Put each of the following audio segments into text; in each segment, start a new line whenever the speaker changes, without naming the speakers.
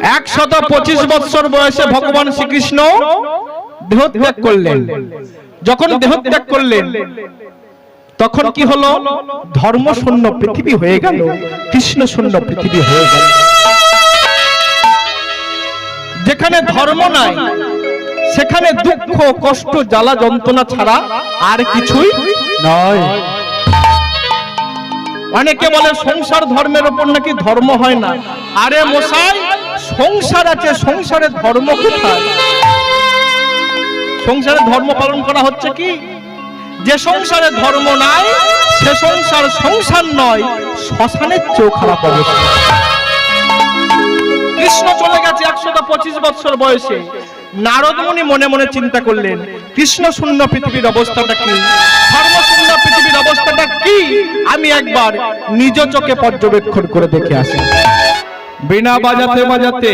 125 বছর বয়সে ভগবান শ্রীকৃষ্ণ দেহত্যাগ করলেন। যখন দেহত্যাগ করলেন তখন কি হলো? ধর্ম শূন্য পৃথিবী হয়ে গেল, কৃষ্ণ শূন্য পৃথিবী হয়ে গেল। যেখানে ধর্ম নাই সেখানে দুঃখ, কষ্ট, জ্বালা, যন্ত্রণা ছাড়া আর কিছুই নয়। অনেকে বলে সংসার ধর্মের উপর নাকি ধর্ম হয় না। আরে মশাই, সংসার আছে, সংসারে ধর্ম কোথায়? সংসারে ধর্ম পালন করা হচ্ছে কি? যে সংসারে ধর্ম নাই সে সংসার সংসার নয়, শ্মশানের চেয়েও খারাপ অবস্থা। কৃষ্ণ চলে গেছে 125 বছর বয়সে। নারদ মুনি মনে মনে চিন্তা করলেন, কৃষ্ণ শূন্য পৃথিবীর অবস্থাটা কি, ধর্ম শূন্য পৃথিবীর অবস্থাটা কি, আমি একবার নিজ চোখে পর্যবেক্ষণ করে দেখে আসি। বীণা বাজাতে বাজাতে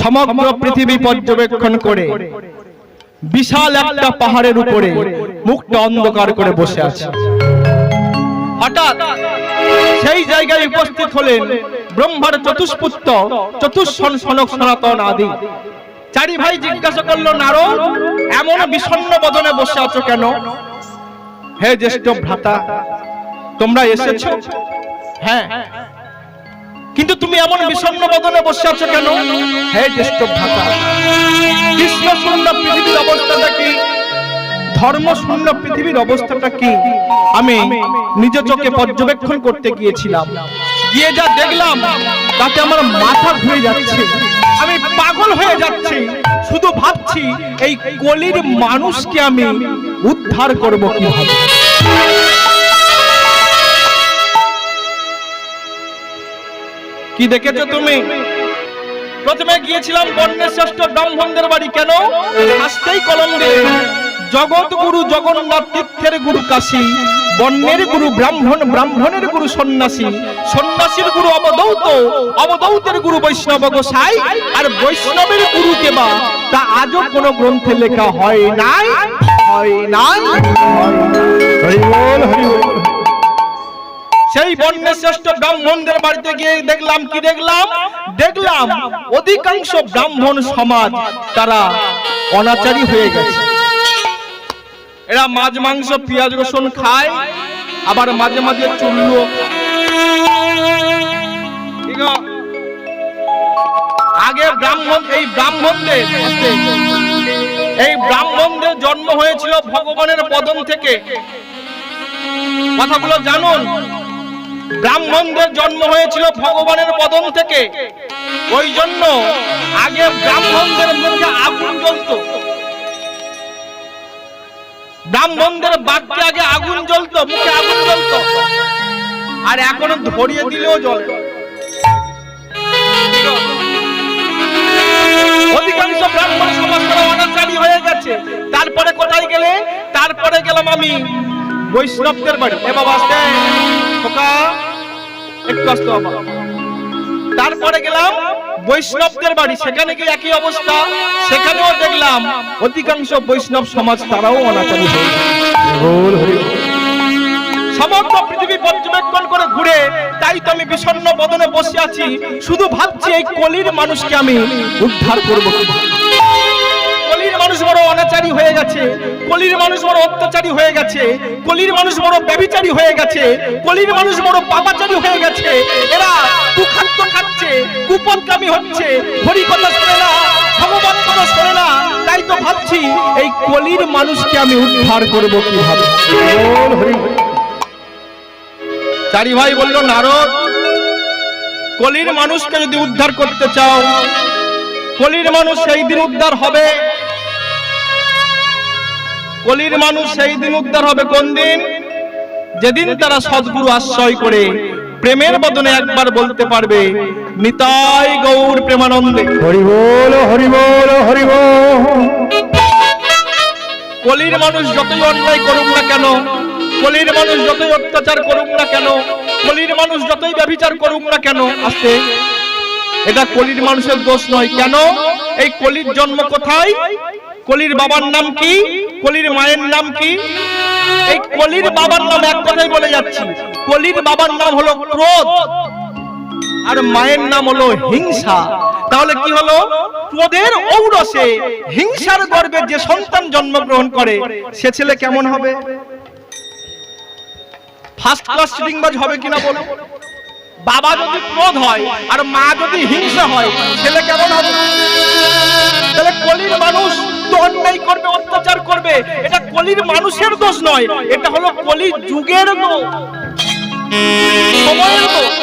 সমগ্র পৃথিবী পর্যবেক্ষণ করে বিশাল একটা পাহাড়ের উপরে মুখটা অন্ধকার করে বসে আছে। হঠাৎ সেই জায়গায় উপস্থিত হলেন ব্রহ্মার চতুষ্পুত্র চতুষ্ষণ সনক সনাতন আদি। চারি ভাই জিজ্ঞাসা করলো, নারদ, এমন বিষণ্ণ বদনে বসে আছো কেন? হে জ্যেষ্ঠ ভ্রাতা, তোমরা এসেছো? হ্যাঁ, কিন্তু তুমি এমন বিষণ্ণ বদনে বসে আছো কেন? হে জ্যেষ্ঠ ভ্রাতা, কৃষ্ণ শূন্য পৃথিবীর অবস্থাটা কি, ধর্ম শূন্য পৃথিবীর অবস্থাটা কি আমি নিজ চোখে পর্যবেক্ষণ করতে গিয়েছিলাম। গিয়ে যা দেখলাম তাতে আমার মাথা ঘুরে যাচ্ছে, আমি পাগল হয়ে যাচ্ছি। শুধু ভাবছি এই কলির মানুষকে আমি উদ্ধার করব কিভাবে। কি দেখেছো তুমি? প্রথমে গিয়েছিলাম বর্ণের শ্রেষ্ঠ ব্রাহ্মণদের বাড়ি। কেন? আসতেই কলম দিয়ে জগৎ গুরু জগন্নাথ তীর্থের গুরু কাশী, বর্ণের গুরু ব্রাহ্মণ, ব্রাহ্মণের গুরু সন্ন্যাসী, সন্ন্যাসীর গুরু অবধূত, অবধূতের গুরু বৈষ্ণব গোসাই, আর বৈষ্ণবের গুরু কেবা তা আজও কোনো গ্রন্থে লেখা হয় নাই, হয় নাই। হরি বল, হরি বল। সেই বর্ণের শ্রেষ্ঠ ব্রাহ্মণদের বাড়িতে গিয়ে দেখলাম, কি দেখলাম? দেখলাম অধিকাংশ ব্রাহ্মণ সমাজ তারা অনাচারী হয়ে গেছে। এরা মাছ, মাংস, পেঁয়াজ, রসুন খায়, আবার মাঝে মাঝে চুল্লু। আগে এই ব্রাহ্মণদের জন্ম হয়েছিল ভগবানের বদন থেকে। কথাগুলো জানুন, ব্রাহ্মণদের জন্ম হয়েছিল ভগবানের বদন থেকে। ওই জন্য আগে ব্রাহ্মণদের মুখে আগুন জ্বলতো, ব্রাহ্মণদের বাক্যে আগে আগুন জ্বলতো, মুখে আগুন জ্বলতো, আর এখন ধরিয়ে দিলেও জ্বলে। অধিকাংশ ব্রাহ্মণ সমাজ অনাচারী হয়ে গেছে। তারপরে কোথায় গেলে? তারপরে গেলাম আমি বৈষ্ণবদের বাড়ি। এ বাবা আসতে, খোকা একটু আসতে বাবা। তারপরে গেলাম বৈষ্ণবদের বাড়ি, সেখানে গিয়ে একই অবস্থা। সেখানেও দেখলাম অধিকাংশ বৈষ্ণব সমাজ তারাও অনাচারী হয়ে গেছে। সমগ্র পৃথিবী পর্যবেক্ষণ করে ঘুরে তাই তো আমি বিষণ্ণ বদনে বসে আছি, শুধু ভাবছি এই কলির মানুষকে আমি উদ্ধার করব। কলির মানুষ বড় অনাচারী হয়ে গেছে, কলির মানুষ বড় অত্যাচারী হয়ে গেছে, কলির মানুষ বড় ব্যভিচারী হয়ে গেছে, কলির মানুষ বড় পাপাচারী হয়ে গেছে। এরা কুখাদ্য খাচ্ছে, কুপদগামী হচ্ছে, হরি কথা শোনে না, ভগবান কথা শোনে না। তাই তো ভাবছি এই কলির মানুষকে আমি উদ্ধার করব কিভাবে। চারি ভাই বলল, নারদ, কলির মানুষকে যদি উদ্ধার করতে চাও, কলির মানুষ সেই দিন উদ্ধার হবে। কলির মানুষ সেই দিন উদ্ধার হবে কোন দিন? যেদিন তারা সদ্গুরু আশ্রয় করে প্রেমের বদনে একবার বলতে পারবে, নিতাই গৌর প্রেমানন্দে। হরি বল, হরি বল, হরি বল। কলির মানুষ যতই অন্যায় করুক না কেন, কলির মানুষ যতই অত্যাচার করুক না কেন, কলির মানুষ যতই ব্যভিচার করুক না কেন, আসতে এটা কলির মানুষের দোষ নয়। কেন? এই কলির জন্ম কোথায়? কলির বাবার নাম কি? কলির মায়ের নাম কি? এই কলির বাবার নাম এক কথাই বলে যাচ্ছি, কলির বাবার নাম হলো ক্রোধ। আর মায়ের নাম হলো হিংসা। তাহলে কি হলো? ক্রোধের ঔরসে হিংসার গর্ভে যে সন্তান জন্মগ্রহণ করে সে ছেলে কেমন হবে? ফার্স্ট ক্লাস চিটিংবাজ হবে কিনা বলো? বাবা যদি ক্রোধ হয় আর মা যদি হিংসা হয় ছেলে কেমন হবে? তাহলে কলির মানুষ তো অন্যায় করবে, অত্যাচার করবে, এটা কলির মানুষের দোষ নয়, এটা হলো কলি যুগের দোষ, সময়ের দোষ।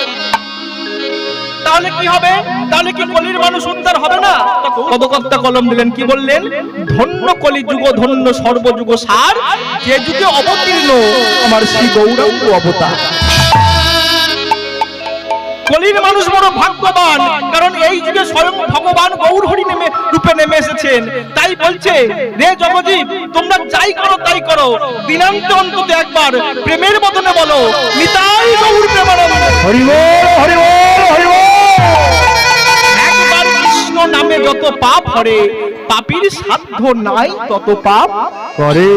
তাহলে কি হবে? তাহলে কি কলির মানুষ উদ্ধার হবে না? পদকর্তা কলম দিলেন, কি বললেন? ধন্য কলি যুগ, ধন্য সর্বযুগ সার, যে যুগে অবতীর্ণ আমার শ্রী গৌরাঙ্গ অবতার। কলির মানুষ বড় ভাগ্যবান, কারণ এই যুগে স্বয়ং ভগবান গৌর হরি রূপে নেমে এসেছেন। তাই বলছে, রে জগজীব, তোমরা যাই করো তাই করো, দিনান্তে অন্তত একবার প্রেমের বদনে বলো নিতাই গৌর প্রেমানন্দে হরি বল, হরি বল, হরি বল। একবার কৃষ্ণ নামে যত পাপ হরে, পাপীর সাধ্য নাই তত পাপ করে।